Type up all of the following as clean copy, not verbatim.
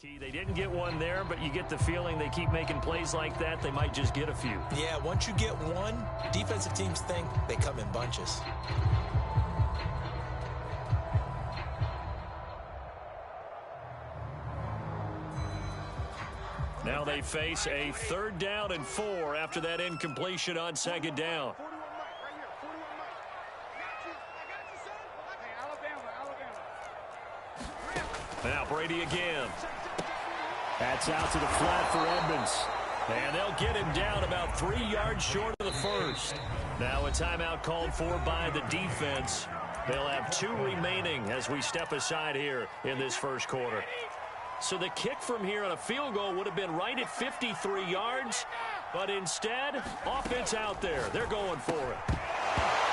Key, they didn't get one there, but you get the feeling they keep making plays like that, they might just get a few. Yeah, once you get one, defensive teams think they come in bunches. Now they face a 3rd down and 4 after that incompletion on 2nd down. Now Brady again. That's out to the flat for Edmonds. And they'll get him down about 3 yards short of the first. Now a timeout called for by the defense. They'll have 2 remaining as we step aside here in this first quarter. So the kick from here on a field goal would have been right at 53 yards. But instead, offense out there. They're going for it.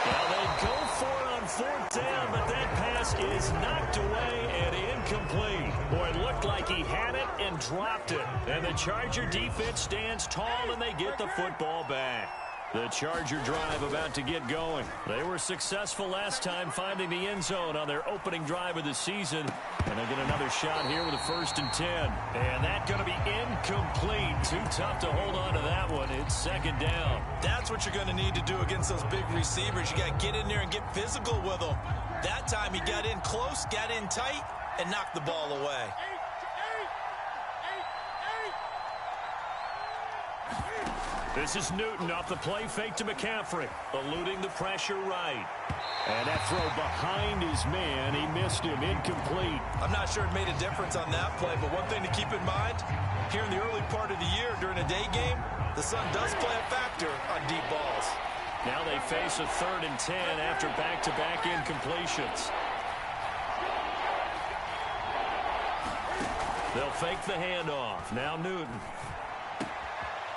Now they go for it on 4th down, but that pass is knocked away and incomplete. Boy, it looked like he had it and dropped it. And the Charger defense stands tall and they get the football back. The Charger drive about to get going. They were successful last time finding the end zone on their opening drive of the season. And they'll get another shot here with a 1st and 10. And that's going to be incomplete. Too tough to hold on to that one. It's 2nd down. That's what you're going to need to do against those big receivers. You got to get in there and get physical with them. That time he got in close, got in tight, and knocked the ball away. This is Newton off the play fake to McCaffrey, eluding the pressure right. And that throw behind his man, he missed him, incomplete. I'm not sure it made a difference on that play, but one thing to keep in mind, here in the early part of the year during a day game, the sun does play a factor on deep balls. Now they face a 3rd and 10 after back-to-back incompletions. They'll fake the handoff. Now Newton.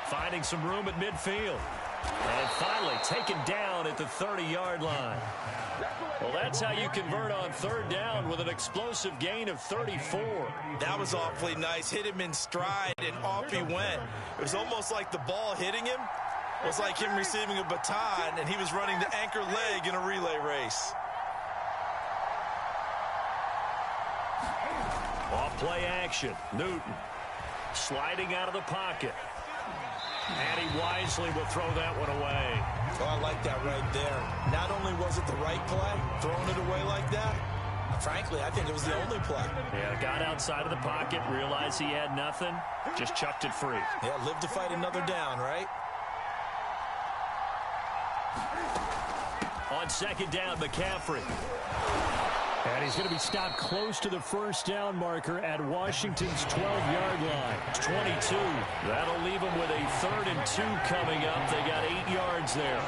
Finding some room at midfield. And finally taken down at the 30-yard line. Well, that's how you convert on 3rd down with an explosive gain of 34. That was awfully nice. Hit him in stride, and off he went. It was almost like the ball hitting him was like him receiving a baton, and he was running the anchor leg in a relay race. Off play action. Newton sliding out of the pocket. And he wisely will throw that one away. Oh, I like that right there. Not only was it the right play, throwing it away like that, frankly, I think it was the only play. Yeah, got outside of the pocket, realized he had nothing, just chucked it free. Yeah, live to fight another down, right? On 2nd down, McCaffrey. And he's going to be stopped close to the 1st down marker at Washington's 12-yard line. It's 22. That'll leave them with a 3rd and 2 coming up. They got 8 yards there.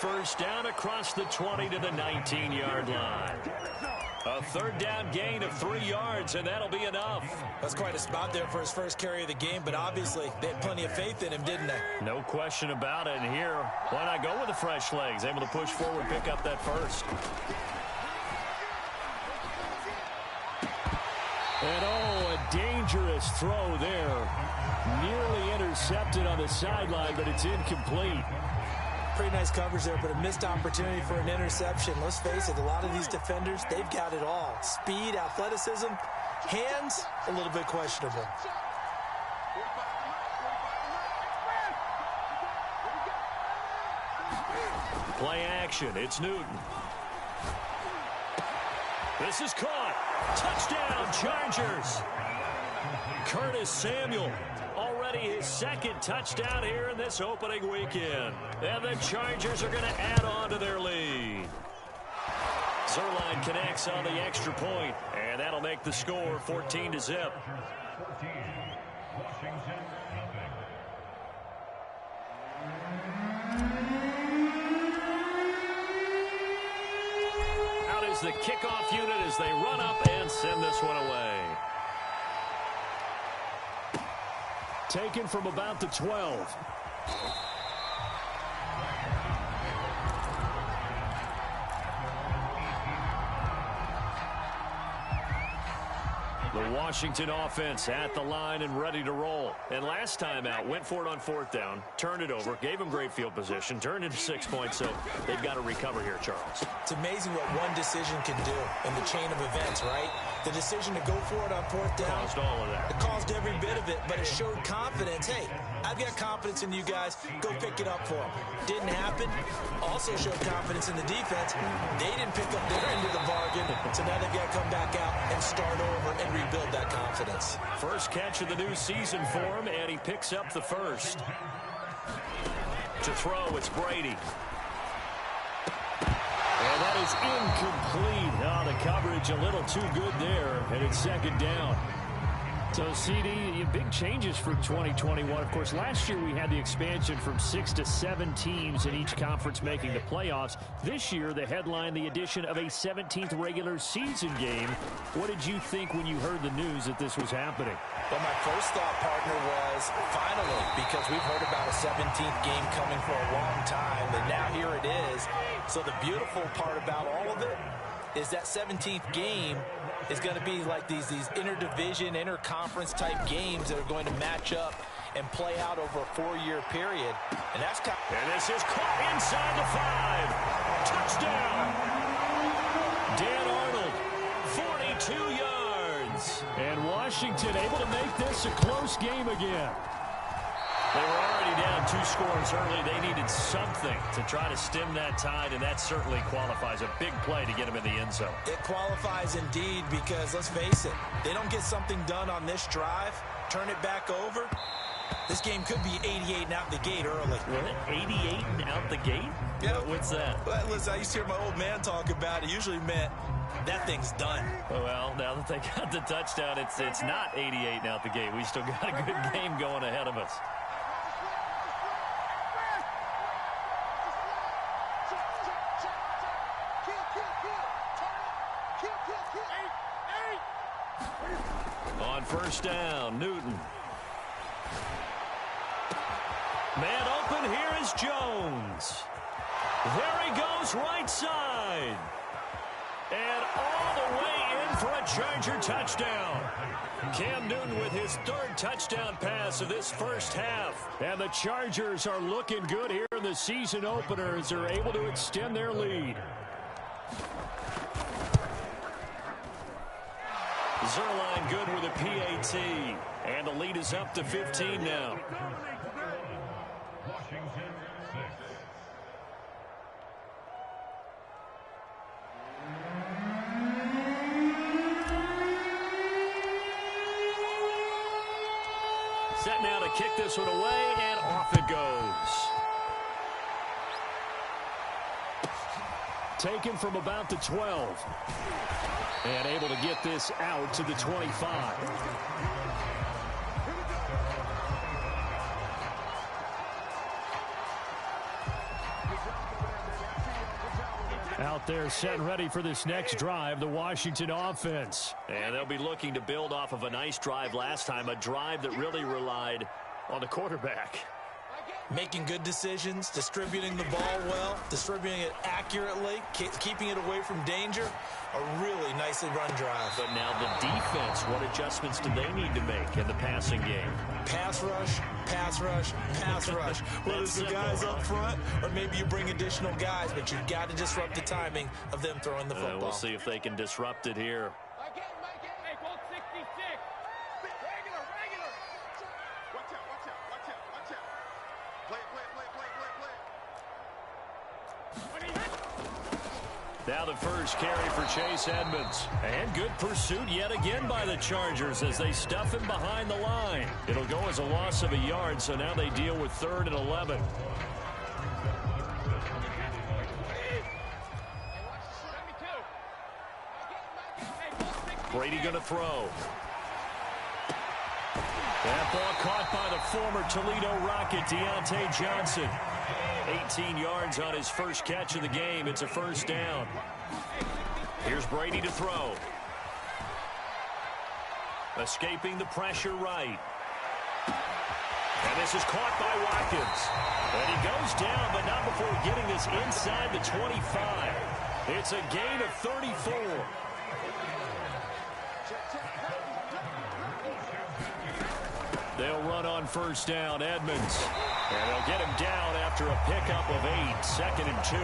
First down across the 20 to the 19-yard line. A 3rd down gain of 3 yards, and that'll be enough. That's quite a spot there for his first carry of the game, but obviously they had plenty of faith in him, didn't they? No question about it. And here, why not go with the fresh legs? Able to push forward, pick up that first. And oh, a dangerous throw there. Nearly intercepted on the sideline, but it's incomplete. Pretty nice coverage there, but a missed opportunity for an interception. Let's face it, a lot of these defenders, they've got it all. Speed, athleticism, hands, a little bit questionable. Play action, it's Newton. This is caught. Touchdown, Chargers. Curtis Samuel. Already his 2nd touchdown here in this opening weekend. And the Chargers are going to add on to their lead. Zerline connects on the extra point, and that'll make the score 14-0. Out is the kickoff unit as they run up and send this one away. Taken from about the 12. Washington offense at the line and ready to roll. And last time out, went for it on 4th down, turned it over, gave them great field position, turned into 6 points, so they've got to recover here, Charles. It's amazing what one decision can do in the chain of events, right? The decision to go for it on 4th down. Caused all of that. It caused every bit of it, but it showed confidence. Hey, I've got confidence in you guys. Go pick it up for them. Didn't happen. Also showed confidence in the defense. They didn't pick up their end of the bargain, so now they've got to come back out and start over and rebuild that confidence. First catch of the new season for him, and he picks up the first. To throw, it's Brady. And that is incomplete. Oh, the coverage a little too good there, and it's 2nd down. So, CD, big changes for 2021. Of course, last year we had the expansion from 6 to 7 teams in each conference making the playoffs. This year, the headline, the addition of a 17th regular season game. What did you think when you heard the news that this was happening? Well, my first thought, partner, was finally, because we've heard about a 17th game coming for a long time, and now here it is. So the beautiful part about all of it is that 17th game is going to be like these interdivision, interconference type games that are going to match up and play out over a 4-year period. And that's kind of... And this is caught inside the 5. Touchdown! Dan Arnold, 42 yards. And Washington able to make this a close game again. They were already down 2 scores early. They needed something to try to stem that tide, and that certainly qualifies. A big play to get them in the end zone. It qualifies indeed because, let's face it, they don't get something done on this drive, turn it back over, this game could be 88 and out the gate early. What? 88 and out the gate? Yeah. What's that? Well, listen, I used to hear my old man talk about it. It usually meant that thing's done. Well, now that they got the touchdown, it's not 88 and out the gate. We still got a good game going ahead of us. On 1st down, Newton. Man open, here is Jones. There he goes, right side. And all the way in for a Charger touchdown. Cam Newton with his 3rd touchdown pass of this first half. And the Chargers are looking good here in the season opener as they're able to extend their lead. Zerline good with a PAT. And the lead is up to 15 now. Set now to kick this one away, and off it goes. Taken from about the 12. And able to get this out to the 25. Out there set and ready for this next drive, the Washington offense. And they'll be looking to build off of a nice drive last time, a drive that really relied on the quarterback. Making good decisions, distributing the ball well, distributing it accurately, keeping it away from danger. A really nicely run drive. But now the defense, what adjustments do they need to make in the passing game? Pass rush, pass rush, pass rush. Whether it's the guys up front or maybe you bring additional guys, but you've got to disrupt the timing of them throwing the football. We'll see if they can disrupt it here. Now the first carry for Chase Edmonds. And good pursuit yet again by the Chargers as they stuff him behind the line. It'll go as a loss of a yard, so now they deal with 3rd and 11. Brady going to throw. That ball caught by the former Toledo Rocket, Deontay Johnson. 18 yards on his first catch of the game. It's a 1st down. Here's Brady to throw. Escaping the pressure right. And this is caught by Watkins. And he goes down, but not before getting this inside the 25. It's a gain of 34. They'll run on first down, Edmonds. And they'll get him down after a pickup of 8, 2nd and 2.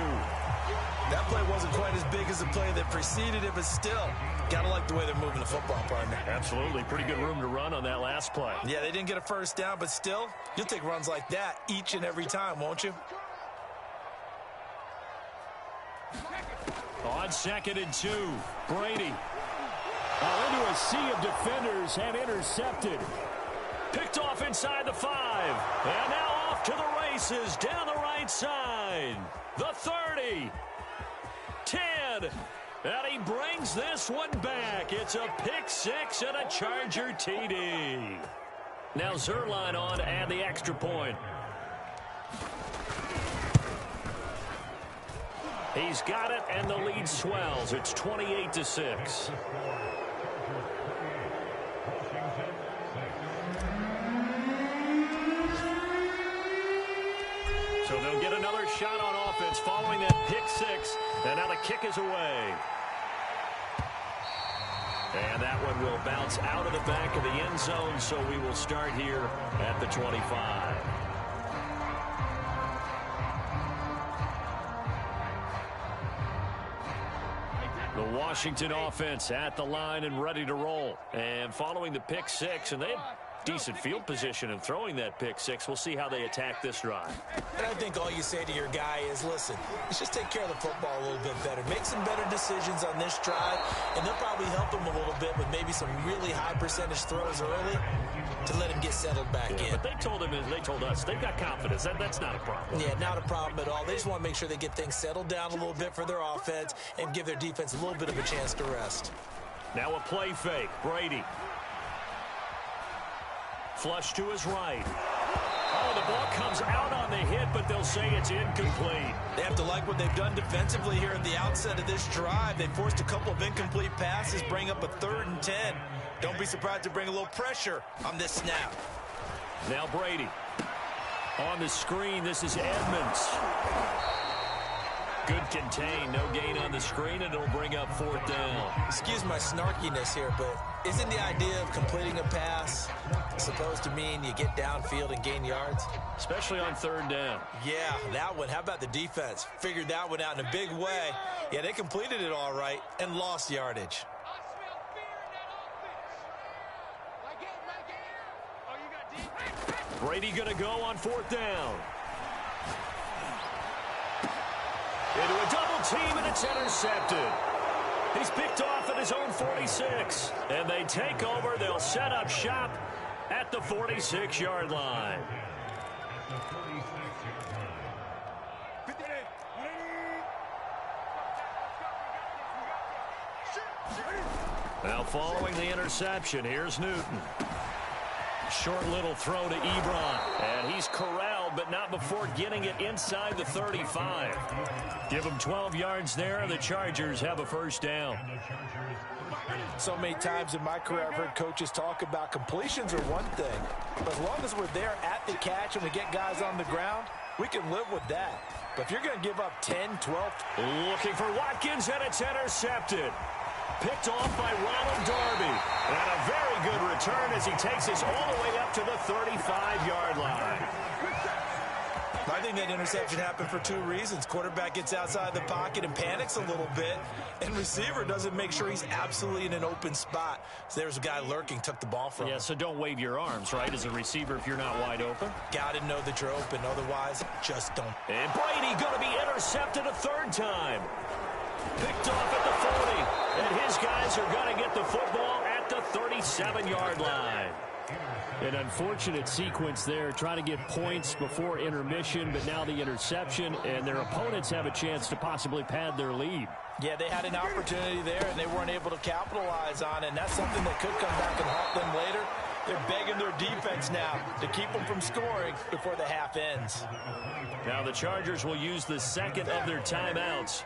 That play wasn't quite as big as the play that preceded it, but still, gotta like the way they're moving the football, partner. Absolutely. Pretty good room to run on that last play. Yeah, they didn't get a first down, but still, you'll take runs like that each and every time, won't you? On 2nd and 2, Brady. Into a sea of defenders and intercepted. Picked off inside the 5. And now off to the races down the right side. The 30. 10. And he brings this one back. It's a pick 6 and a Charger TD. Now Zerline on to add the extra point. He's got it, and the lead swells. It's 28-6. So they'll get another shot on offense following that pick 6. And now the kick is away. And that one will bounce out of the back of the end zone, so we will start here at the 25. The Washington offense at the line and ready to roll. And following the pick 6, and they had decent field position in throwing that pick 6. We'll see how they attack this drive. And I think all you say to your guy is, listen, let's just take care of the football a little bit better. Make some better decisions on this drive, and they'll probably help him a little bit with maybe some really high percentage throws early to let him get settled back in. But they told him, they told us, they've got confidence. That's not a problem. Yeah, not a problem at all. They just want to make sure they get things settled down a little bit for their offense and give their defense a little bit of a chance to rest. Now a play fake. Brady. Flush to his right. Oh, the ball comes out on the hit, but they'll say it's incomplete. They have to like what they've done defensively here at the outset of this drive. They forced a couple of incomplete passes, bring up a 3rd and 10. Don't be surprised to bring a little pressure on this snap. Now Brady. On the screen, this is Edmonds. Good contain, no gain on the screen, and it'll bring up 4th down. Excuse my snarkiness here, but isn't the idea of completing a pass supposed to mean you get downfield and gain yards? Especially on 3rd down. Yeah, that one. How about the defense? Figured that one out in a big way. Yeah, they completed it all right and lost yardage. Brady going to go on 4th down. Into a double team, and it's intercepted. He's picked off at his own 46. And they take over. They'll set up shop at the 46-yard line. Now following the interception, here's Newton. Short little throw to Ebron. And he's corralled, but not before getting it inside the 35. Give him 12 yards there. The Chargers have a 1st down. So many times in my career I've heard coaches talk about completions are one thing. But as long as we're there at the catch and we get guys on the ground, we can live with that. But if you're going to give up 10, 12... Looking for Watkins, and it's intercepted. Picked off by Ronald Darby. And a very good return as he takes us all the way up to the 35-yard line. I think that interception happened for 2 reasons. Quarterback gets outside the pocket and panics a little bit, and receiver doesn't make sure he's absolutely in an open spot. So there's a guy lurking, took the ball from him. Yeah, so don't wave your arms, right, as a receiver if you're not wide open. Got to know that you're open, otherwise just don't. And Brady going to be intercepted a 3rd time. Picked off at the 40, and his guys are going to get the football at the 37-yard line. An unfortunate sequence there, trying to get points before intermission, but now the interception, and their opponents have a chance to possibly pad their lead. Yeah, they had an opportunity there, and they weren't able to capitalize on it, and that's something that could come back and haunt them later. They're begging their defense now to keep them from scoring before the half ends. Now the Chargers will use the 2nd of their timeouts,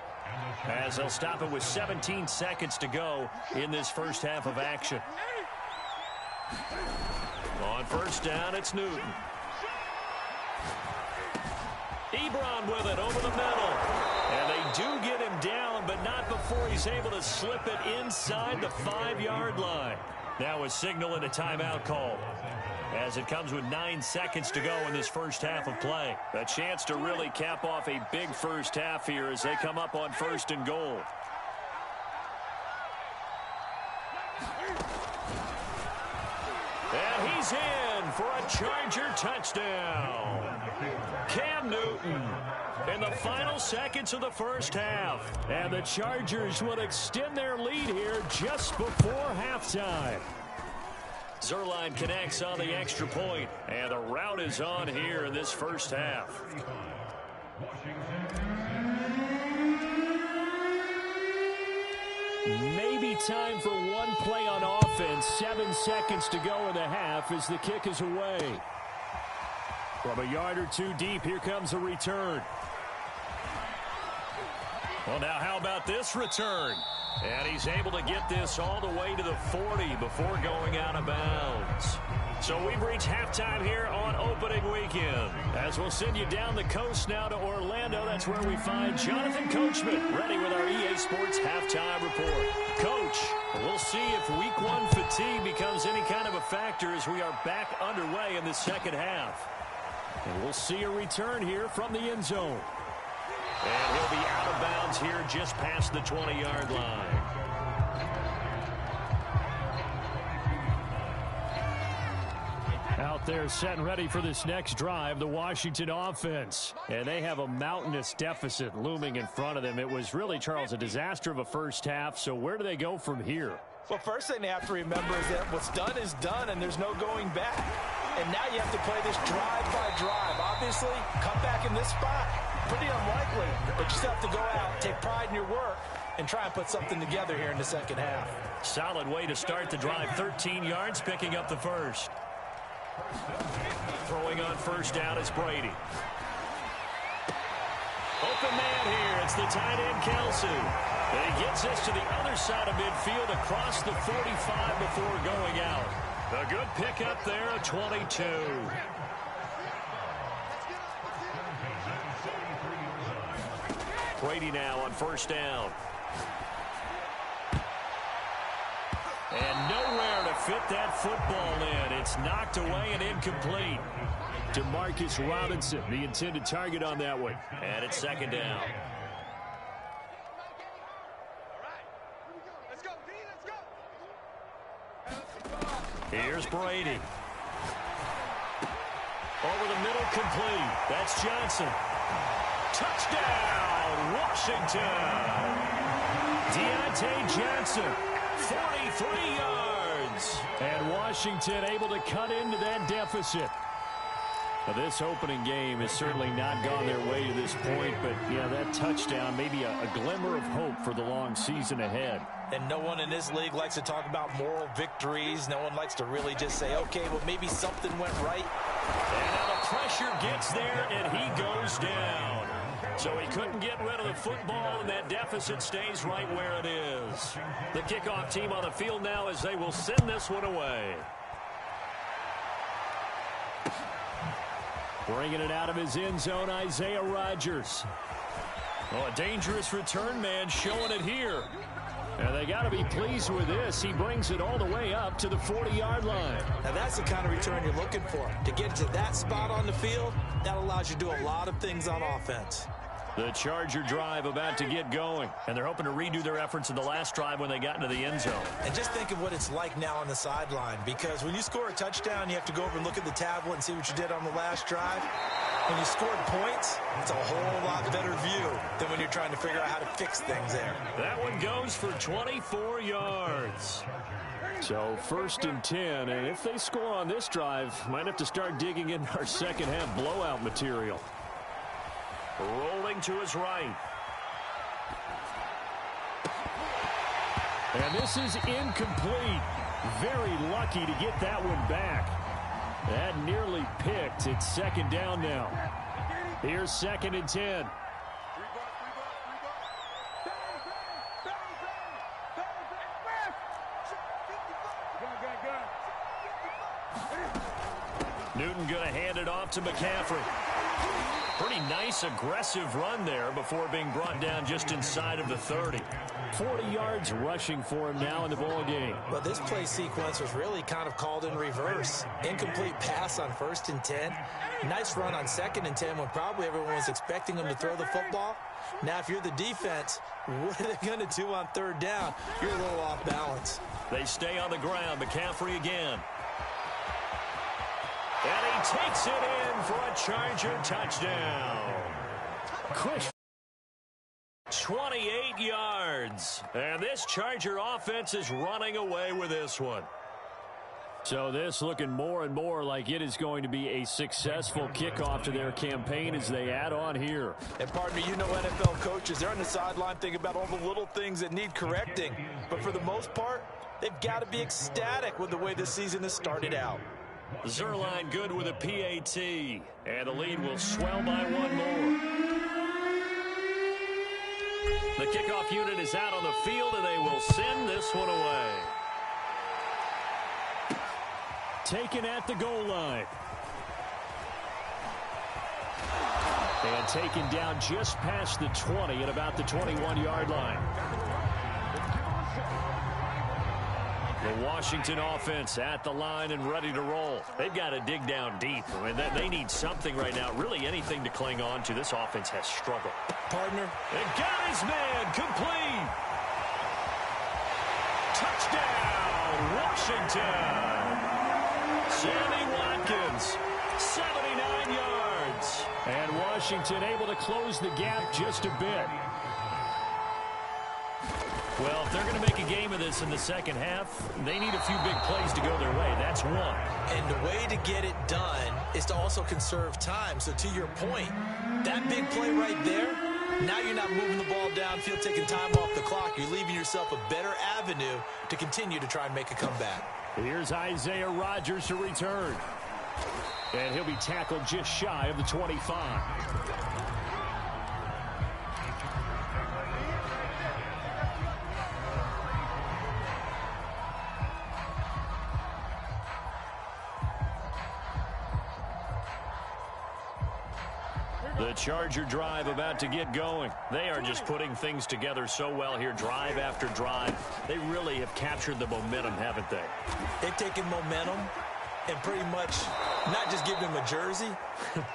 as they'll stop it with 17 seconds to go in this first half of action. On 1st down, it's Newton. Ebron with it over the middle. And they do get him down, but not before he's able to slip it inside the 5-yard line. Now a signal and a timeout call, as it comes with 9 seconds to go in this first half of play. A chance to really cap off a big first half here as they come up on 1st and goal. And he's in for a Charger touchdown. Cam Newton in the final seconds of the first half. And the Chargers will extend their lead here just before halftime. Zerline connects on the extra point, and the route is on here in this first half. Maybe time for one play on offense. 7 seconds to go in the half as the kick is away. From a yard or two deep, here comes a return. Well, now how about this return? And he's able to get this all the way to the 40 before going out of bounds. So we've reached halftime here on opening weekend. As we'll send you down the coast now to Orlando, that's where we find Jonathan Coachman ready with our EA Sports halftime report. Coach, we'll see if week 1 fatigue becomes any kind of a factor as we are back underway in the second half. And we'll see a return here from the end zone. And he'll be out of bounds here just past the 20-yard line. Out there set and ready for this next drive, the Washington offense. And they have a mountainous deficit looming in front of them. It was really, Charles, a disaster of a first half. So where do they go from here? Well, first thing they have to remember is that what's done is done, and there's no going back. And now you have to play this drive by drive. Obviously, come back in this spot. Pretty unlikely, but you just have to go out, take pride in your work, and try and put something together here in the second half. Solid way to start the drive. 13 yards, picking up the first. Throwing on first down is Brady. Open man here. It's the tight end, Kelsey. And he gets us to the other side of midfield across the 45 before going out. A good pickup there, a 22. Brady now on first down. And nowhere to fit that football in. It's knocked away and incomplete. Demarcus Robinson, the intended target on that one. And it's second down. Here's Brady. Over the middle, complete. That's Johnson. Touchdown, Washington. Deontay Johnson, 43 yards. And Washington able to cut into that deficit. Now, this opening game has certainly not gone their way to this point, but, yeah, that touchdown, maybe a glimmer of hope for the long season ahead. And no one in this league likes to talk about moral victories. No one likes to really just say, okay, well, maybe something went right. And now the pressure gets there, and he goes down. So he couldn't get rid of the football, and that deficit stays right where it is. The kickoff team on the field now as they will send this one away. Bringing it out of his end zone, Isaiah Rodgers. Oh, a dangerous return man showing it here. And they got to be pleased with this. He brings it all the way up to the 40-yard line. Now, that's the kind of return you're looking for. To get to that spot on the field, that allows you to do a lot of things on offense. The Charger drive about to get going. And they're hoping to redo their efforts in the last drive when they got into the end zone. And just think of what it's like now on the sideline. Because when you score a touchdown, you have to go over and look at the tablet and see what you did on the last drive. When you scored points, it's a whole lot better view than when you're trying to figure out how to fix things there. That one goes for 24 yards. So 1st and 10, and if they score on this drive, might have to start digging in our second half blowout material. Rolling to his right. And this is incomplete. Very lucky to get that one back. That nearly picked. It's second down now. Here's 2nd and 10. Newton going to hand it off to McCaffrey. Pretty nice, aggressive run there before being brought down just inside of the 30. 40 yards rushing for him now in the ball game. Well, this play sequence was really kind of called in reverse. Incomplete pass on 1st and 10. Nice run on 2nd and 10 when probably everyone was expecting him to throw the football. Now, if you're the defense, what are they going to do on 3rd down? You're a little off balance. They stay on the ground. McCaffrey again. And he takes it in for a Charger touchdown. Quick. 28 yards. And this Charger offense is running away with this one. So this looking more and more like it is going to be a successful kickoff to their campaign as they add on here. And pardon me, you know NFL coaches, they're on the sideline thinking about all the little things that need correcting. But for the most part, they've got to be ecstatic with the way this season has started out. Zerline good with a PAT. And the lead will swell by one more. The kickoff unit is out on the field, and they will send this one away. Taken at the goal line. And taken down just past the 20 at about the 21-yard line. The Washington offense at the line and ready to roll. They've got to dig down deep. I mean, they need something right now, really anything to cling on to. This offense has struggled. Partner. And got his man complete. Touchdown, Washington. Sammy Watkins, 79 yards. And Washington able to close the gap just a bit. Well, if they're going to make a game of this in the second half, they need a few big plays to go their way. That's one. And the way to get it done is to also conserve time. So to your point, that big play right there, now you're not moving the ball downfield, taking time off the clock. You're leaving yourself a better avenue to continue to try and make a comeback. Here's Isaiah Rodgers to return. And he'll be tackled just shy of the 25. The Charger drive about to get going. They are just putting things together so well here, drive after drive. They really have captured the momentum, haven't they? They've taken momentum and pretty much not just give him a jersey,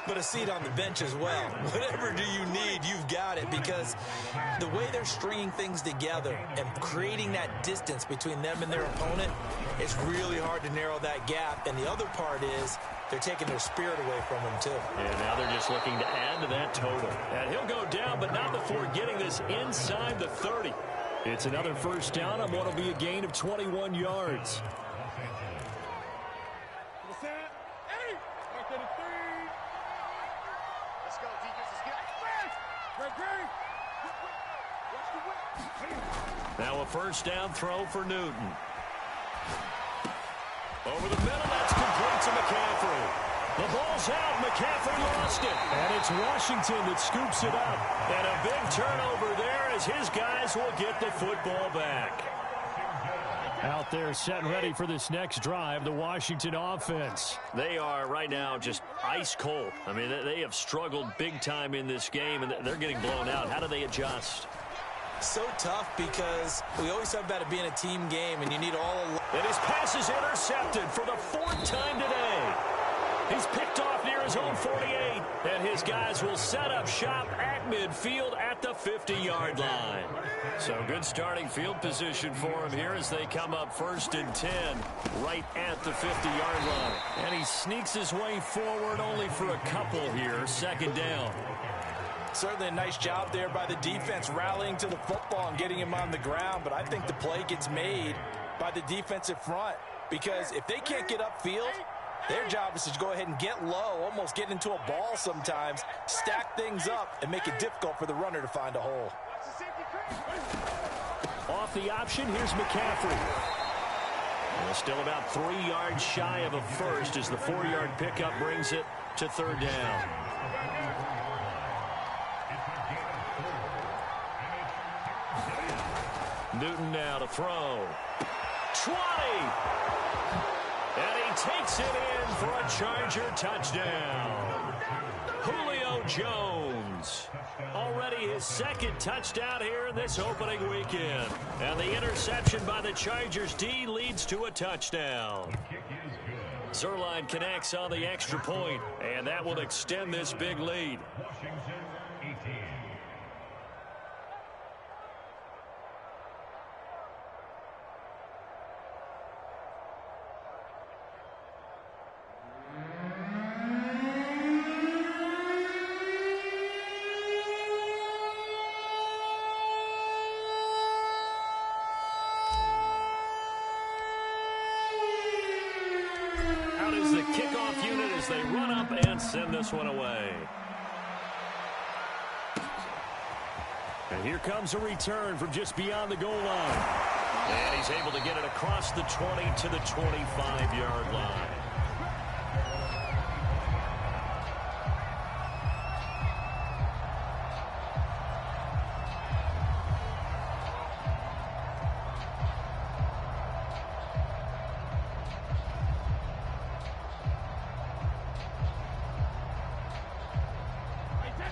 but a seat on the bench as well. Whatever do you need, you've got it, because the way they're stringing things together and creating that distance between them and their opponent, it's really hard to narrow that gap. And the other part is they're taking their spirit away from him, too. And now they're just looking to add to that total. And he'll go down, but not before getting this inside the 30. It's another first down on what will be a gain of 21 yards. Now a first down throw for Newton. Over the middle, that's complete to McCaffrey. The ball's out. McCaffrey lost it. And it's Washington that scoops it up. And a big turnover there as his guys will get the football back. Out there set and ready for this next drive, the Washington offense. They are right now just ice cold. I mean, they have struggled big time in this game, and they're getting blown out. How do they adjust? So tough, because we always talk about it being a team game, and you need all. And his pass is intercepted for the 4th time today. He's picked off near his own 48, and his guys will set up shop at midfield at the 50-yard line. So good starting field position for him here as they come up 1st and 10 right at the 50-yard line. And he sneaks his way forward only for a couple here, 2nd down. Certainly a nice job there by the defense rallying to the football and getting him on the ground, but I think the play gets made by the defensive front, because if they can't get upfield, their job is to go ahead and get low, almost get into a ball sometimes, stack things up, and make it difficult for the runner to find a hole. Off the option, here's McCaffrey. Well, still about 3 yards shy of a first as the 4-yard pickup brings it to 3rd down. Newton now to throw. 20! And he takes it in for a Charger touchdown. Julio Julio Jones. Already his second touchdown here in this opening weekend. And the interception by the Chargers D leads to a touchdown. Zerline connects on the extra point, and that will extend this big lead. The kickoff unit as they run up and send this one away. And here comes a return from just beyond the goal line. And he's able to get it across the 20 to the 25-yard line.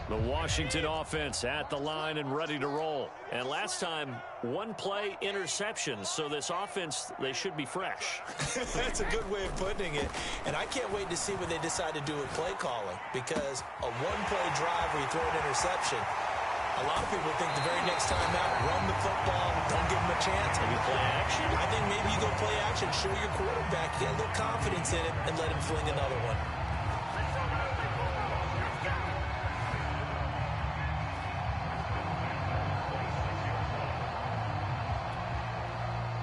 The Washington offense at the line and ready to roll. And last time, one play interception. So this offense, they should be fresh. That's a good way of putting it. And I can't wait to see what they decide to do with play calling. Because a one-play drive where you throw an interception, a lot of people think the very next time out, run the football, don't give them a chance. Maybe play action. I think maybe you go play action, show your quarterback, get a little confidence in him, and let him fling another one.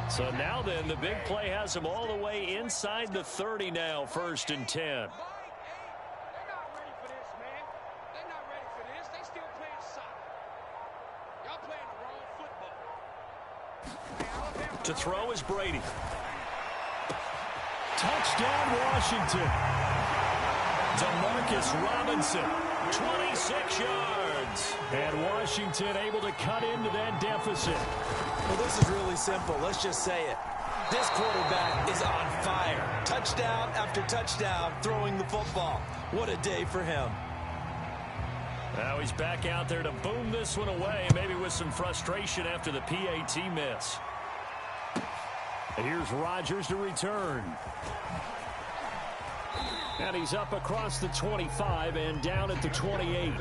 So now then, the big play has him all the way inside the 30 now, 1st and 10. They're not ready for this, man. They're not ready for this. They still playing soccer. Y'all playing the wrong football. To throw is Brady. Touchdown, Washington. Demarcus Robinson, 26 yards. And Washington able to cut into that deficit. Well, this is really simple. Let's just say it. This quarterback is on fire. Touchdown after touchdown throwing the football. What a day for him. Now he's back out there to boom this one away, maybe with some frustration after the PAT miss. And here's Rodgers to return. And he's up across the 25 and down at the 28.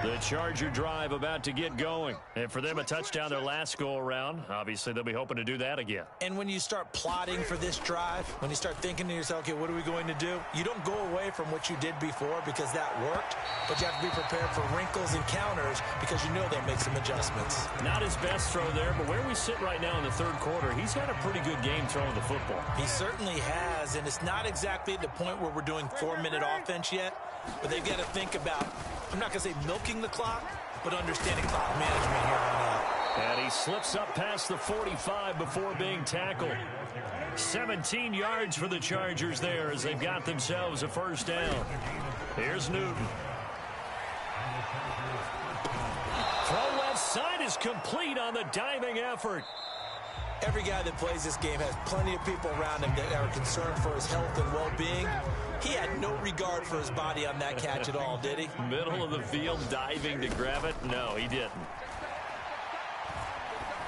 The Charger drive about to get going. And for them, a touchdown their last go-around. Obviously, they'll be hoping to do that again. And when you start plotting for this drive, when you start thinking to yourself, okay, what are we going to do? You don't go away from what you did before because that worked, but you have to be prepared for wrinkles and counters because you know they'll make some adjustments. Not his best throw there, but where we sit right now in the 3rd quarter, he's had a pretty good game throwing the football. He certainly has, and it's not exactly at the point where we're doing 4-minute offense yet, but they've got to think about, I'm not going to say milking the clock, but understanding clock management here on out. And he slips up past the 45 before being tackled. 17 yards for the Chargers there as they've got themselves a 1st down. Here's Newton. Throw left side is complete on the diving effort. Every guy that plays this game has plenty of people around him that are concerned for his health and well-being. He had no regard for his body on that catch at all, did he? Middle of the field, diving to grab it. No, he didn't.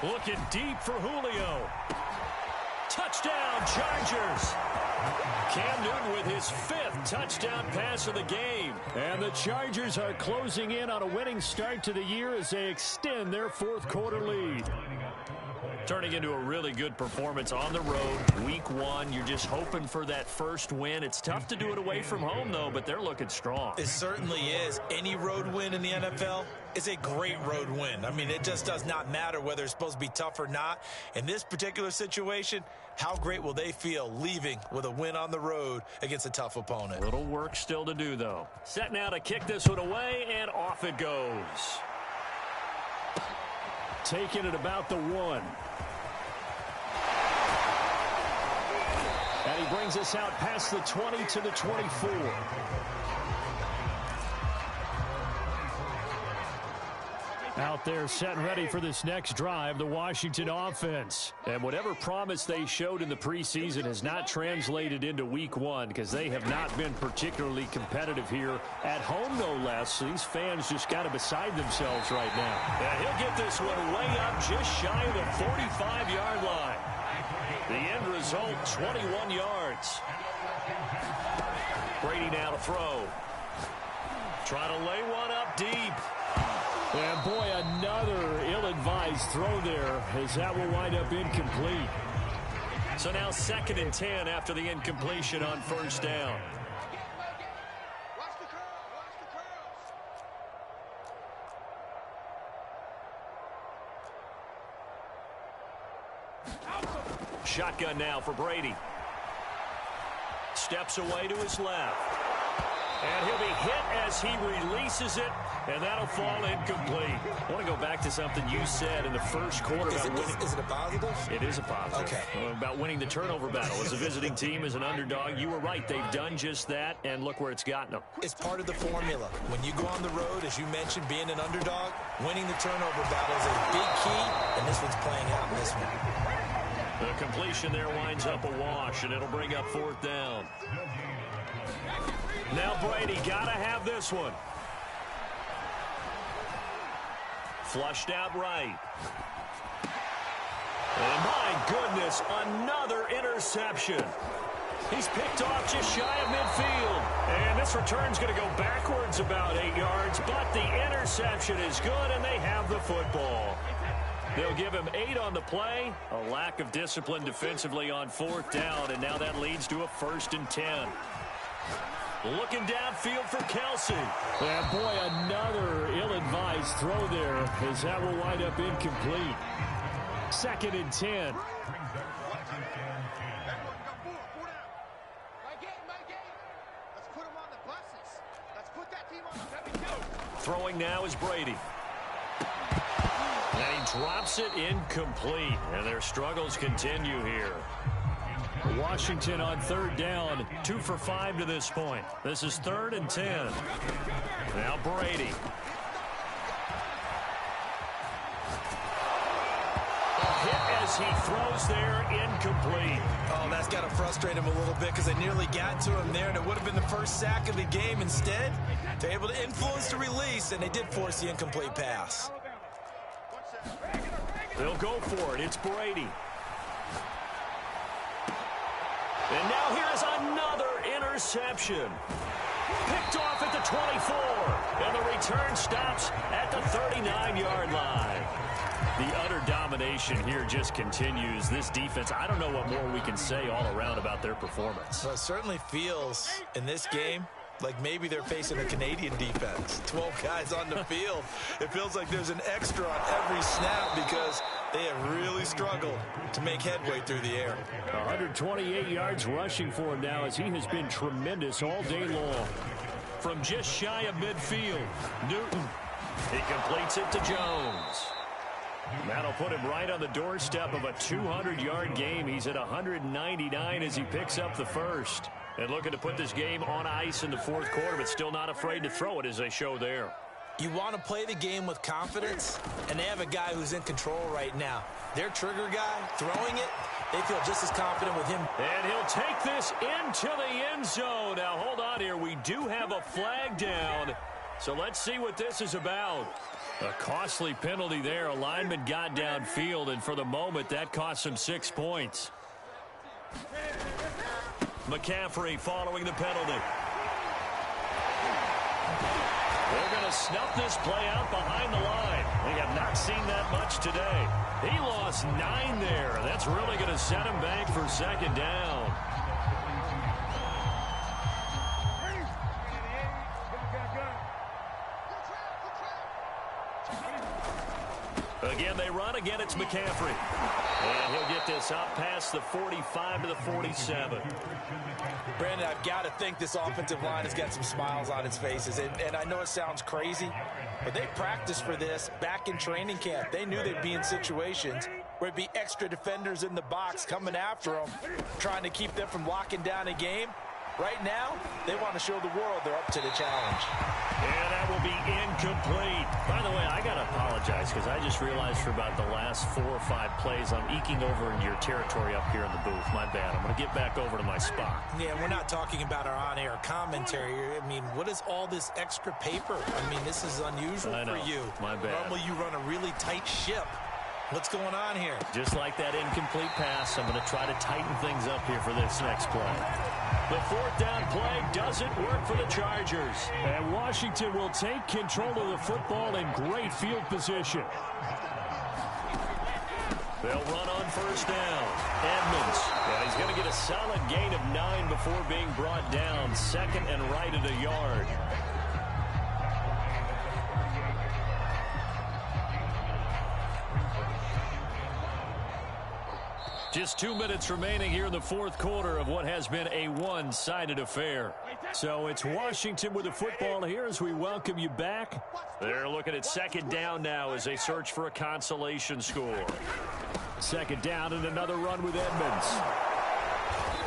Looking deep for Julio. Touchdown, Chargers. Cam Newton with his 5th touchdown pass of the game. And the Chargers are closing in on a winning start to the year as they extend their 4th quarter lead. Turning into a really good performance on the road. Week 1, you're just hoping for that first win. It's tough to do it away from home, though, but they're looking strong. It certainly is. Any road win in the NFL is a great road win. I mean, it just does not matter whether it's supposed to be tough or not. In this particular situation, how great will they feel leaving with a win on the road against a tough opponent? Little work still to do, though. Set now to kick this one away, and off it goes. Taking it about the 1. And he brings us out past the 20 to the 24. Out there set and ready for this next drive, the Washington offense. And whatever promise they showed in the preseason has not translated into week one because they have not been particularly competitive here at home, no less. These fans just got to beside themselves right now. And he'll get this one way up just shy of the 45-yard line. The end result, 21 yards. Brady now to throw. Trying to lay one up deep. And boy, another ill-advised throw there as that will wind up incomplete. So now 2nd and 10 after the incompletion on first down. Shotgun now for Brady. Steps away to his left. And he'll be hit as he releases it, and that'll fall incomplete. I want to go back to something you said in the first quarter. Is it a positive? It is a positive. Okay. About winning the turnover battle. As a visiting team, as an underdog, you were right. They've done just that, and look where it's gotten them. It's part of the formula. When you go on the road, as you mentioned, being an underdog, winning the turnover battle is a big key, and this one's playing out in this one. The completion there winds up a wash, and it'll bring up 4th down. Now Brady got to have this one. Flushed out right. And my goodness, another interception. He's picked off just shy of midfield. And this return's going to go backwards about 8 yards, but the interception is good, and they have the football. They'll give him 8 on the play. A lack of discipline defensively on 4th down, and now that leads to a 1st and 10. Looking downfield for Kelsey. And boy, another ill-advised throw there as that will wind up incomplete. 2nd and 10. Throwing now is Brady. And he drops it incomplete. And their struggles continue here. Washington on 3rd down, 2 for 5 to this point. This is 3rd and 10. Now Brady. A hit as he throws there, incomplete. Oh, that's got to frustrate him a little bit because they nearly got to him there, and it would have been the first sack of the game. Instead, they're able to influence the release, and they did force the incomplete pass. They'll go for it. It's Brady. And now here's another interception. Picked off at the 24. And the return stops at the 39-yard line. The utter domination here just continues. This defense, I don't know what more we can say all around about their performance. Well, it certainly feels in this game like maybe they're facing a Canadian defense. 12 guys on the field. It feels like there's an extra on every snap because they have really struggled to make headway through the air. 128 yards rushing for him now as he has been tremendous all day long. From just shy of midfield, Newton. He completes it to Jones. That'll put him right on the doorstep of a 200-yard game. He's at 199 as he picks up the first. And looking to put this game on ice in the 4th quarter, but still not afraid to throw it as they show there. You want to play the game with confidence, and they have a guy who's in control right now. Their trigger guy, throwing it, they feel just as confident with him. And he'll take this into the end zone. Now, hold on here. We do have a flag down, so let's see what this is about. A costly penalty there. A lineman got downfield, and for the moment, that cost him 6 points. McCaffrey following the penalty. They're going to snuff this play out behind the line. We have not seen that much today. He lost 9 there. That's really going to set him back for 2nd down. Again, they run. Again, it's McCaffrey. And he'll get this up past the 45 to the 47. Brandon, I've got to think this offensive line has got some smiles on its faces. And I know it sounds crazy, but they practiced for this back in training camp. They knew they'd be in situations where it'd be extra defenders in the box coming after them, trying to keep them from locking down a game. Right now, they want to show the world they're up to the challenge. And that will be incomplete. By the way, I got to apologize because I just realized for about the last 4 or 5 plays, I'm eking over into your territory up here in the booth. My bad. I'm going to get back over to my spot. Yeah, we're not talking about our on-air commentary. I mean, what is all this extra paper? I mean, this is unusual for you. My bad. Normally, you run a really tight ship. What's going on here? Just like that incomplete pass, I'm going to try to tighten things up here for this next play. The 4th down play doesn't work for the Chargers. And Washington will take control of the football in great field position. They'll run on 1st down. Edmonds. And he's going to get a solid gain of 9 before being brought down. 2nd and right at a yard. Just 2 minutes remaining here in the 4th quarter of what has been a one-sided affair. So it's Washington with the football here as we welcome you back. They're looking at 2nd down now as they search for a consolation score. 2nd down and another run with Edmonds.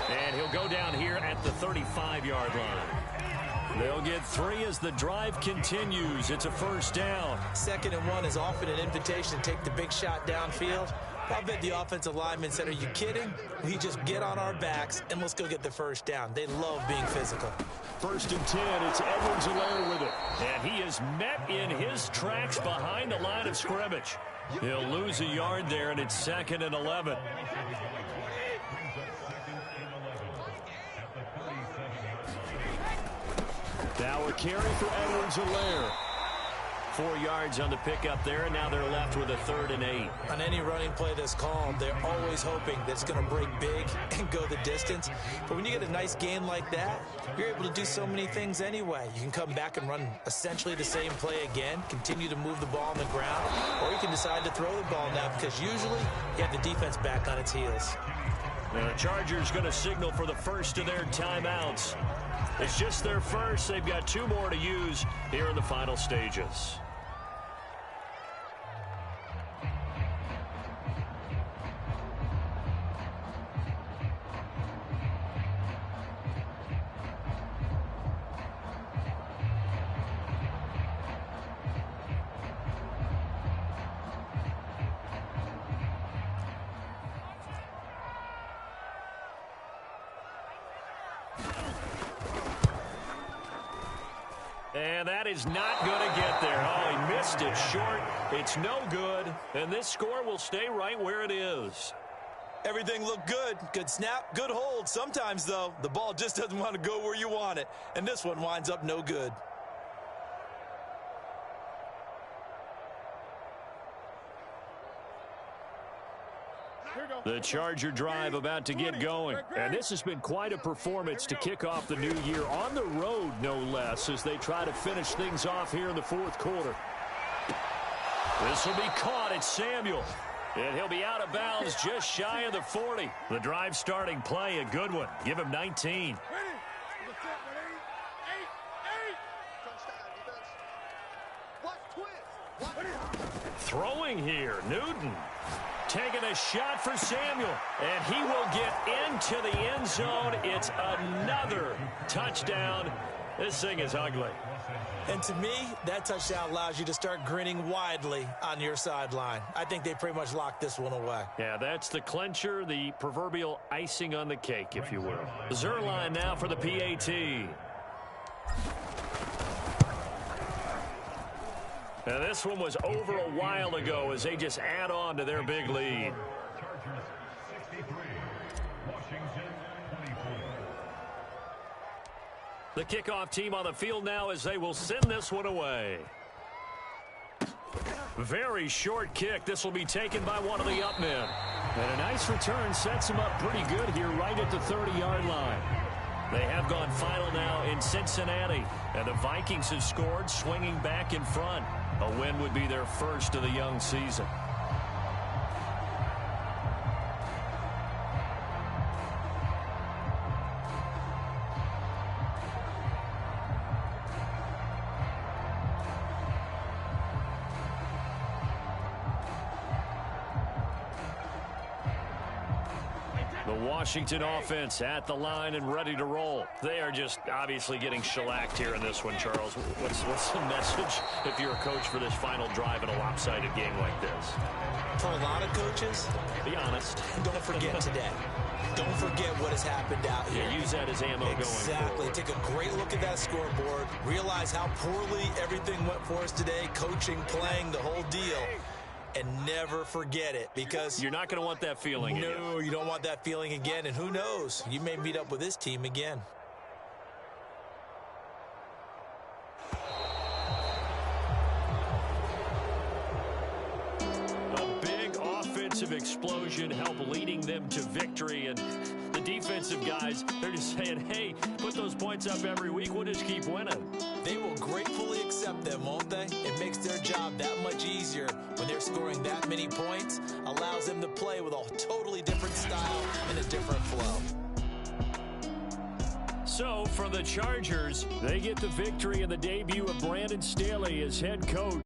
And he'll go down here at the 35-yard line. They'll get 3 as the drive continues. It's a 1st down. 2nd and 1 is often an invitation to take the big shot downfield. I bet the offensive lineman said, are you kidding? We just get on our backs and let's go get the 1st down. They love being physical. 1st and 10. It's Edwards-Helaire with it. And he is met in his tracks behind the line of scrimmage. He'll lose a yard there, and it's 2nd and 11. Now a carry for Edwards-Helaire. 4 yards on the pickup there, and now they're left with a 3rd and 8. On any running play that's called, they're always hoping that it's going to break big and go the distance. But when you get a nice gain like that, you're able to do so many things anyway. You can come back and run essentially the same play again, continue to move the ball on the ground, or you can decide to throw the ball now because usually you have the defense back on its heels. The Chargers going to signal for the first of their timeouts. It's just their first. They've got 2 more to use here in the final stages. And that is not going to get there. Oh, he missed it short. It's no good. And this score will stay right where it is. Everything looked good. Good snap, good hold. Sometimes, though, the ball just doesn't want to go where you want it. And this one winds up no good. The Charger drive about to get going. And this has been quite a performance to kick off the new year on the road, no less, as they try to finish things off here in the 4th quarter. This will be caught. It's Samuel. And he'll be out of bounds just shy of the 40. The drive starting play, a good one. Give him 19. Throwing here, Newton. Taking a shot for Samuel, and he will get into the end zone. It's another touchdown. This thing is ugly. And to me, that touchdown allows you to start grinning widely on your sideline. I think they pretty much locked this one away. Yeah, that's the clincher, the proverbial icing on the cake, if you will. Zerline now for the PAT. Now, this one was over a while ago as they just add on to their big lead. The kickoff team on the field now as they will send this one away. Very short kick. This will be taken by one of the up men. And a nice return sets him up pretty good here right at the 30-yard line. They have gone final now in Cincinnati, and the Vikings have scored, swinging back in front. A win would be their first of the young season. The Washington offense at the line and ready to roll. They are just obviously getting shellacked here in this one, Charles. What's the message if you're a coach for this final drive in a lopsided game like this? For a lot of coaches, be honest. Don't forget today. Don't forget what has happened out here. Yeah, use that as ammo going forward. Exactly. Take a great look at that scoreboard. Realize how poorly everything went for us today. Coaching, playing, the whole deal. And never forget it, because you're not going to want that feeling. No, you don't want that feeling again. And who knows? You may meet up with this team again. A big offensive explosion helped leading them to victory. And the defensive guys, they're just saying, hey, put those points up every week. We'll just keep winning. They will gratefully accept them, won't they? It makes their job that much easier when they're scoring that many points. Allows them to play with a totally different style and a different flow. So, for the Chargers, they get the victory in the debut of Brandon Staley as head coach.